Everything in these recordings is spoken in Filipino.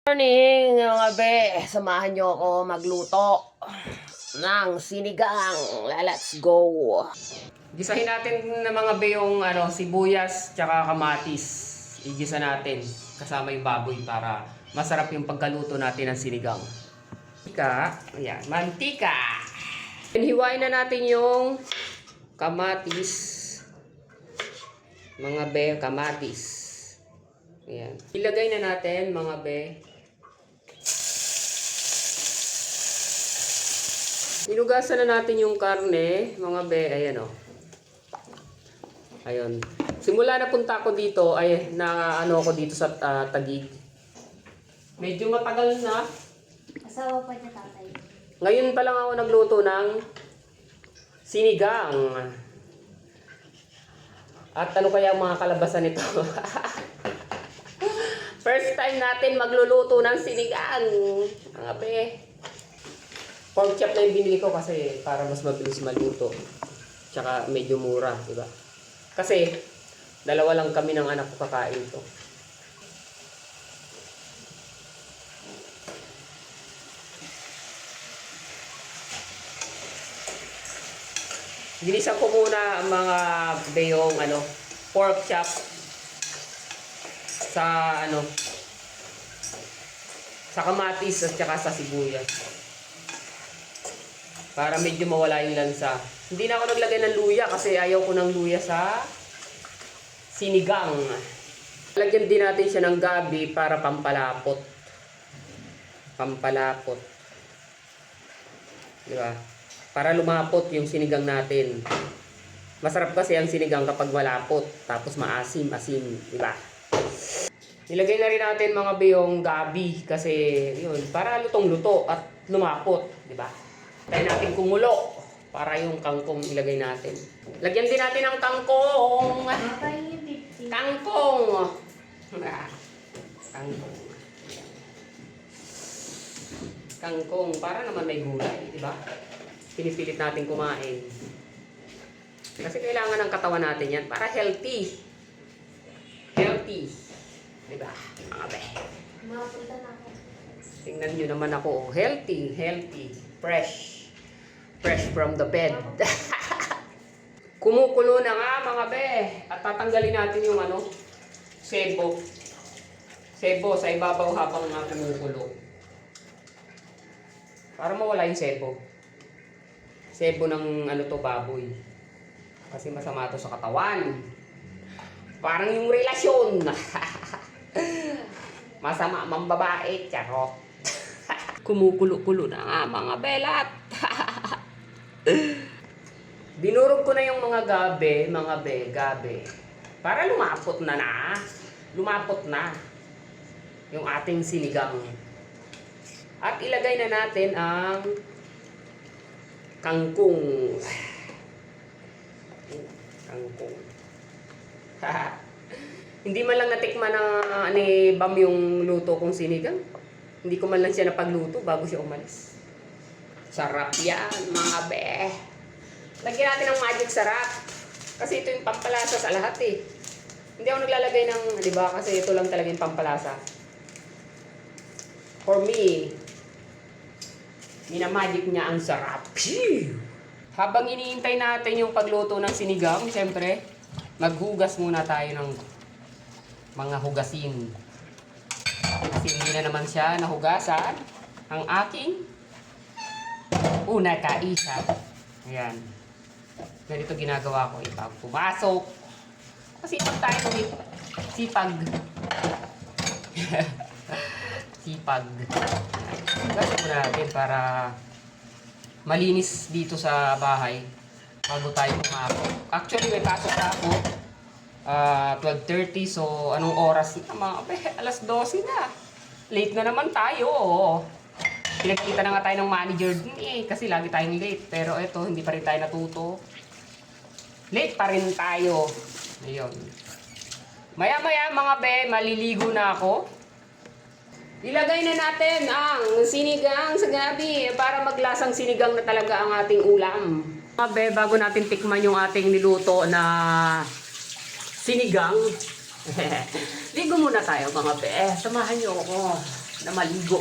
Morning mga be, samahan nyo ako magluto ng sinigang. Let's go. Gisahin natin na mga be yung sibuyas tsaka kamatis. Igisa natin kasama yung baboy para masarap yung pagkaluto natin ng sinigang. Mantika, ayan, mantika. Hiwain na natin yung kamatis. Mga be, kamatis. Ayan. Ilagay na natin mga be. Hinugasan na natin yung karne, mga be, ayan o. Ayun. Simula na punta ko dito, ay na ako dito sa Taguig. Medyo matagal na. Asawa pa niya tatay. Ngayon pa lang ako nagluto ng sinigang. At ano kaya ang mga kalabasan nito? First time natin magluluto ng sinigang. Mga be. Pork chop na yung binili ko kasi para mas mabilis maluto. Tsaka medyo mura, diba? Kasi dalawa lang kami ng anak ko kakain to. Ginisan ko muna ang mga beyong pork chop sa sa kamatis at saka sa sibuyas. Para medyo mawala yung lansa. Hindi na ako naglagay ng luya kasi ayaw ko ng luya sa sinigang. Lagyan din natin siya ng gabi para pampalapot. Pampalapot. Diba? Para lumapot yung sinigang natin. Masarap kasi ang sinigang kapag malapot. Tapos maasim-asim. Diba? Nilagay na rin natin mga biyong gabi kasi yun, para lutong-luto at lumapot. Diba? Tayo natin kumulo para yung kangkong ilagay natin. Lagyan din natin ng kangkong. Kangkong. Kangkong. Kangkong. Para naman may gulay, di ba? Pinipilit natin kumain. Kasi kailangan ng katawan natin yan para healthy. Healthy. Di ba? Mga be. Mapunta na ako. Tingnan nyo naman ako. Healthy. Healthy. Fresh. Fresh from the bed. Kumukulo na nga mga be. At tatanggalin natin yung sebo. Sebo sa ibabaw habang kumukulo. Para mawala yung sebo. Sebo ng baboy. Kasi masama to sa katawan. Parang yung relasyon. Masama mang babae. Charot. Kumukulo-kulo na nga mga belat. Dinurog ko na yung mga gabi, gabi. Para lumapot na. Lumapot na yung ating sinigang. At ilagay na natin ang kangkong. Kangkong. Hindi man lang natikman ni Bam yung luto kong sinigang. Hindi ko man lang siya napagluto bago siya umalis. Sarap yan, mga be. Lagyan natin ng magic sarap. Kasi ito yung pampalasa sa lahat eh. Hindi ako naglalagay ng, di ba? Kasi ito lang talaga yung pampalasa. For me, minamagic niya ang sarap. Phew! Habang iniintay natin yung pagluto ng sinigang, siyempre, maghugas muna tayo ng mga hugasin. Kasi hindi na naman siya nahugasan ang aking una kaisa. Ayan. Ganito ginagawa ko ipag pumasok. Kasi pag tayo sipag. Sipag. Gasip mo natin para malinis dito sa bahay bago tayo pumasok. Actually, may pasok na ako. 12:30. So, anong oras na? Alas 12 na. Late na naman tayo. Pinagkita na nga tayo ng manager din kasi lagi tayong late. Pero ito, hindi pa rin tayo natuto. Late pa rin tayo. Ayun. Maya-maya mga be, maliligo na ako. Ilagay na natin ang sinigang sa gabi para maglasang sinigang na talaga ang ating ulam. Mga be, bago natin tikman yung ating niluto na sinigang. Ligo muna tayo mga be. Samahan niyo ako. na maligo.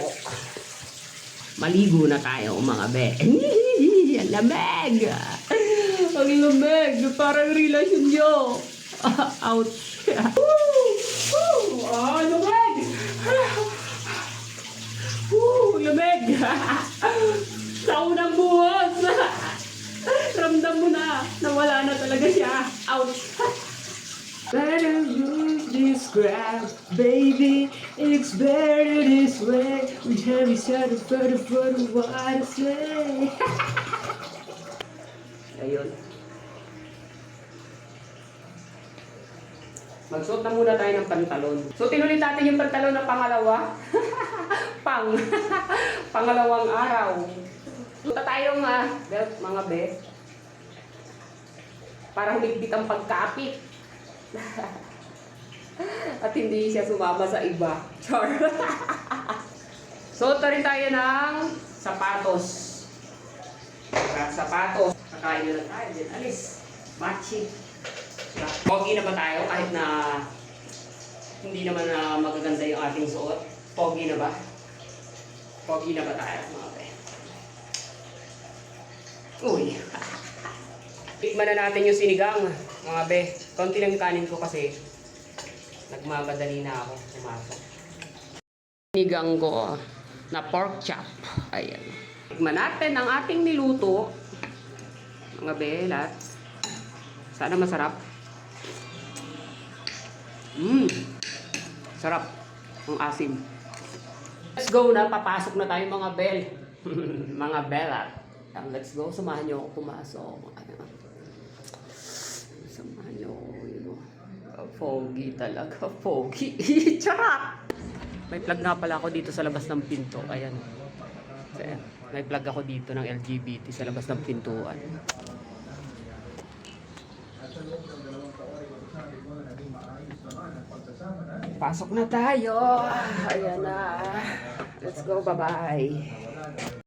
Maligo na tayo mga be. Ang lamig. Ang lamig. Parang relasyon nyo. Ouch. Ah, lamig. Lamig. Sa unang buhos. Ramdam mo na. Nawala na talaga siya. Ouch. Better lose this crap, baby. It's better this way. We have each other for what I say. Ayun. Magsuot na muna tayo ng pantalon. Suotin ulit natin yung pantalon na pangalawa. Pangalawang araw. Punta tayong belt, mga be. Para humigpit ang pagkapit. At hindi siya sumama sa iba. Char. Suot na rin tayo ng sapatos. Sapatos. Kakain na lang tayo. Then alis. Matching. Pogi na ba tayo kahit na hindi naman magaganda yung ating suot? Pogi na ba? Pogi na ba tayo mga be? Uy! Tikman na natin yung sinigang mga be. Konti lang yung kanin ko kasi nagmamadali na ako pumasok. Sinigang ko na pork chop. Ayan. Tikman natin ang ating niluto. Mga be, lahat. Sana masarap. Sarap. Ang asim. Let's go na. Papasok na tayo mga bel. Mga belat. Let's go. Samahan nyo ako pumasok. Samahan nyo ako. Foggy talaga. Foggy. Charot! May plug nga pala ako dito sa labas ng pinto. Ayan. May plug ako dito ng LGBT sa labas ng pintuan. Pasok na tayo. Ayan na. Let's go. Bye-bye.